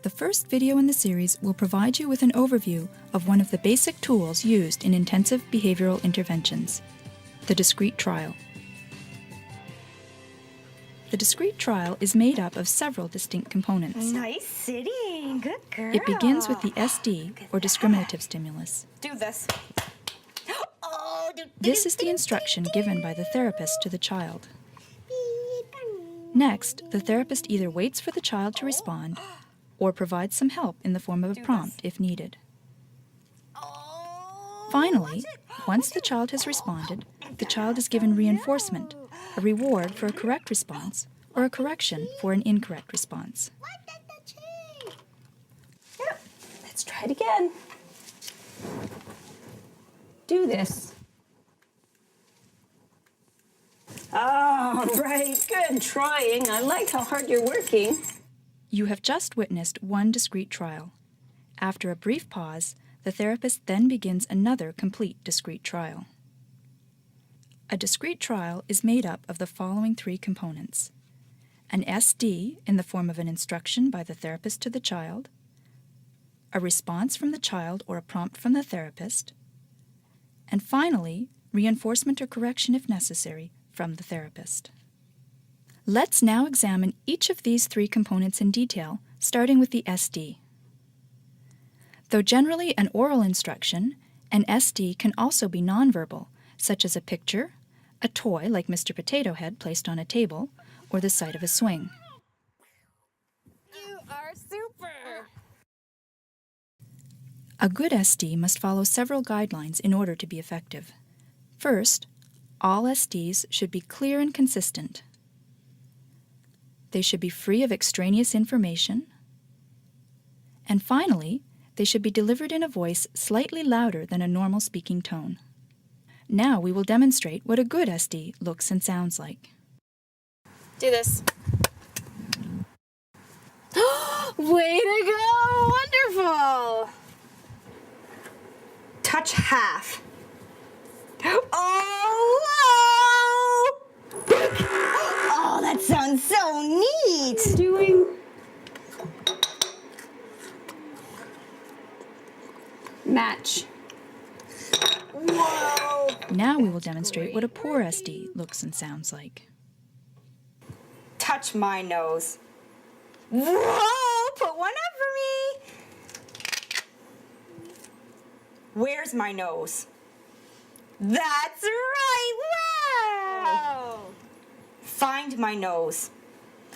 The first video in the series will provide you with an overview of one of the basic tools used in intensive behavioral interventions, the discrete trial. The discrete trial is made up of several distinct components. Nice sitting. Good girl. It begins with the SD, or discriminative stimulus. Do this. Oh, This is the instruction given by the therapist to the child. Next, the therapist either waits for the child to respond or provides some help in the form of a prompt if needed. Finally, once the child has responded, the child is given reinforcement, a reward for a correct response or a correction for an incorrect response. Let's try it again. Do this. All right, good trying. I like how hard you're working. You have just witnessed one discrete trial. After a brief pause, the therapist then begins another complete discrete trial. A discrete trial is made up of the following three components: an SD in the form of an instruction by the therapist to the child, a response from the child or a prompt from the therapist, and finally, reinforcement or correction if necessary from the therapist. Let's now examine each of these three components in detail, starting with the SD. Though generally an oral instruction, an SD can also be nonverbal, such as a picture, a toy like Mr. Potato Head placed on a table, or the sight of a swing. You are super. A good SD must follow several guidelines in order to be effective. First, all SDs should be clear and consistent. They should be free of extraneous information. And finally, they should be delivered in a voice slightly louder than a normal speaking tone. Now we will demonstrate what a good SD looks and sounds like. Do this. Way to go! Wonderful! Touch half. Oh, whoa! Oh, that sounds so neat! Doing match. Whoa! Now we will demonstrate what a poor SD looks and sounds like. Touch my nose. Whoa! Put one up for me. Where's my nose? That's right! Wow! Find my nose.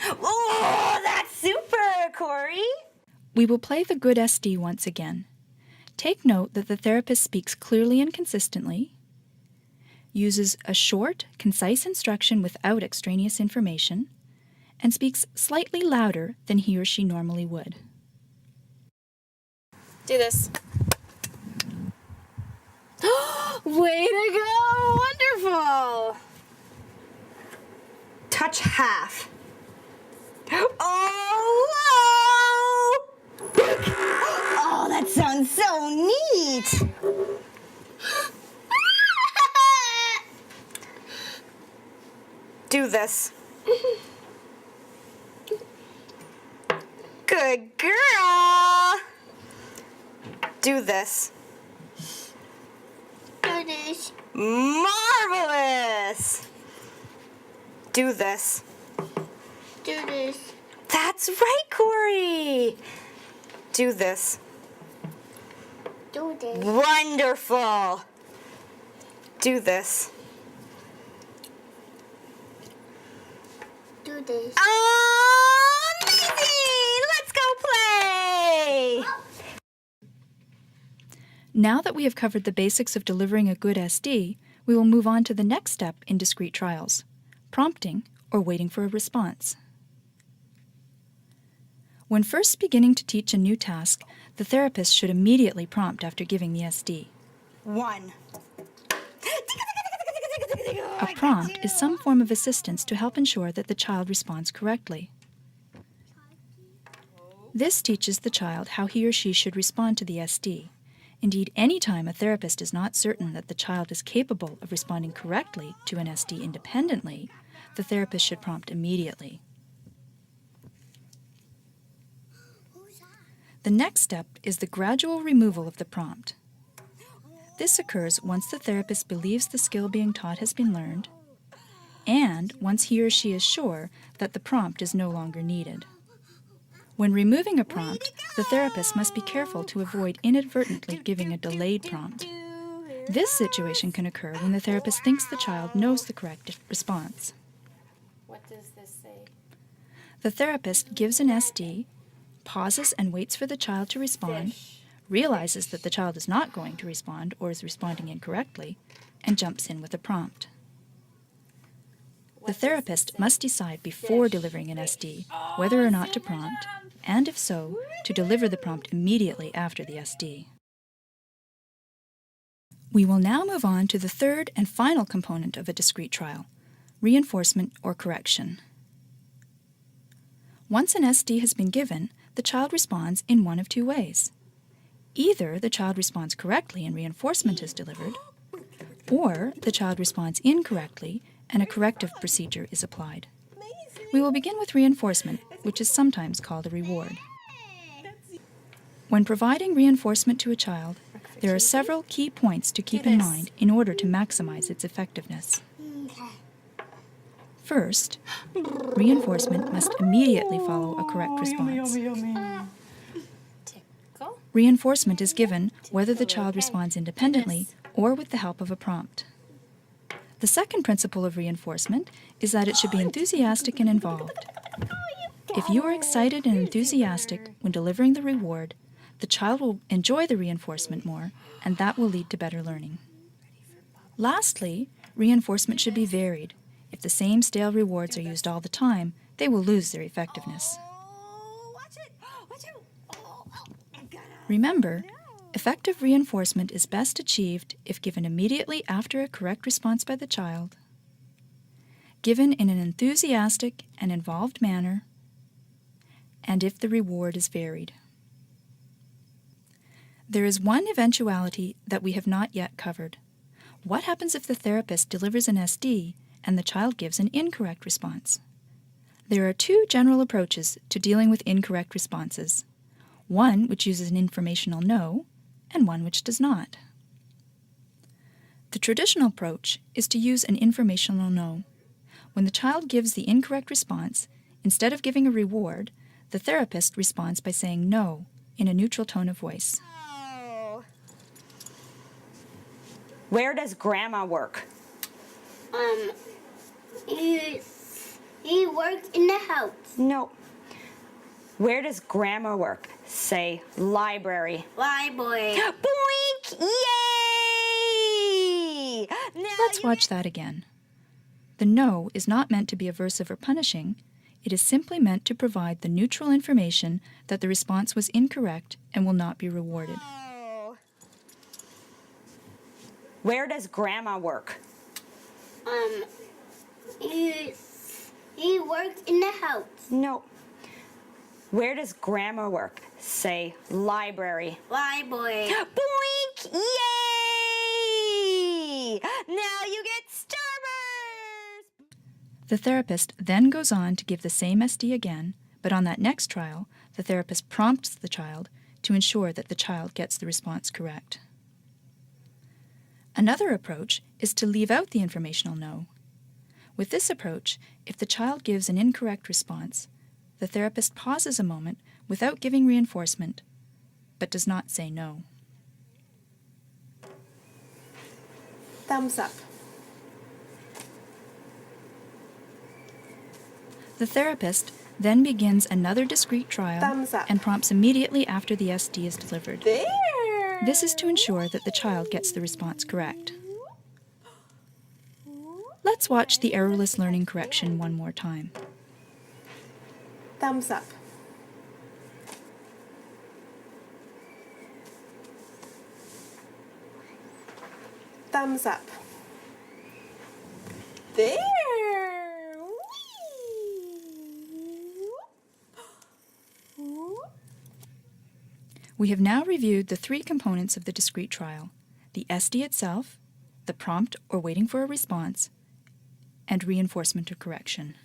Oh, that's super, Corey! We will play the good SD once again. Take note that the therapist speaks clearly and consistently, uses a short, concise instruction without extraneous information, and speaks slightly louder than he or she normally would. Do this. Way to go! Wonderful! Touch half. Oh, whoa! Oh, that sounds so neat! Do this. Good girl! Do this. Do this. Marvelous! Do this. Do this. That's right, Corey! Do this. Do this. Wonderful! Do this. Do this. Oh, amazing! Let's go play! Now that we have covered the basics of delivering a good SD, we will move on to the next step in discrete trials: prompting or waiting for a response. When first beginning to teach a new task, the therapist should immediately prompt after giving the SD. 1. A prompt is some form of assistance to help ensure that the child responds correctly. This teaches the child how he or she should respond to the SD. Indeed, any time a therapist is not certain that the child is capable of responding correctly to an SD independently, the therapist should prompt immediately. The next step is the gradual removal of the prompt. This occurs once the therapist believes the skill being taught has been learned, and once he or she is sure that the prompt is no longer needed. When removing a prompt, the therapist must be careful to avoid inadvertently giving a delayed prompt. This situation can occur when the therapist thinks the child knows the correct response. What does this say? The therapist gives an SD, pauses and waits for the child to respond, realizes that the child is not going to respond or is responding incorrectly, and jumps in with a prompt. The therapist must decide before delivering an SD whether or not to prompt, and if so, to deliver the prompt immediately after the SD. We will now move on to the third and final component of a discrete trial, reinforcement or correction. Once an SD has been given, the child responds in one of two ways. Either the child responds correctly and reinforcement is delivered, or the child responds incorrectly and a corrective procedure is applied. We will begin with reinforcement, which is sometimes called a reward. When providing reinforcement to a child, there are several key points to keep in mind in order to maximize its effectiveness. First, reinforcement must immediately follow a correct response. Reinforcement is given whether the child responds independently or with the help of a prompt. The second principle of reinforcement is that it should be enthusiastic and involved. If you are excited and enthusiastic when delivering the reward, the child will enjoy the reinforcement more, and that will lead to better learning. Lastly, reinforcement should be varied. If the same stale rewards are used all the time, they will lose their effectiveness. Remember, effective reinforcement is best achieved if given immediately after a correct response by the child, given in an enthusiastic and involved manner, and if the reward is varied. There is one eventuality that we have not yet covered. What happens if the therapist delivers an SD and the child gives an incorrect response? There are two general approaches to dealing with incorrect responses. One which uses an informational no, and one which does not. The traditional approach is to use an informational no. When the child gives the incorrect response, instead of giving a reward, the therapist responds by saying no in a neutral tone of voice. Where does Grandma work? He works in the house. No. Where does Grandma work? Say library. Library. Boink! Yay! Now Let's watch that again. The no is not meant to be aversive or punishing. It is simply meant to provide the neutral information that the response was incorrect and will not be rewarded. Where does Grandma work? He works in the house. No. Where does Grandma work? Say library. Library. Boink! Yay! Now you get Starburst! The therapist then goes on to give the same SD again, but on that next trial, the therapist prompts the child to ensure that the child gets the response correct. Another approach is to leave out the informational no. With this approach, if the child gives an incorrect response, the therapist pauses a moment without giving reinforcement, but does not say no. Thumbs up. The therapist then begins another discrete trial Thumbs up. and prompts immediately after the SD is delivered. There! This is to ensure that the child gets the response correct. Let's watch the errorless learning correction one more time. Thumbs up. Thumbs up. There! Whee! We have now reviewed the three components of the discrete trial: the SD itself, the prompt or waiting for a response, and reinforcement or correction.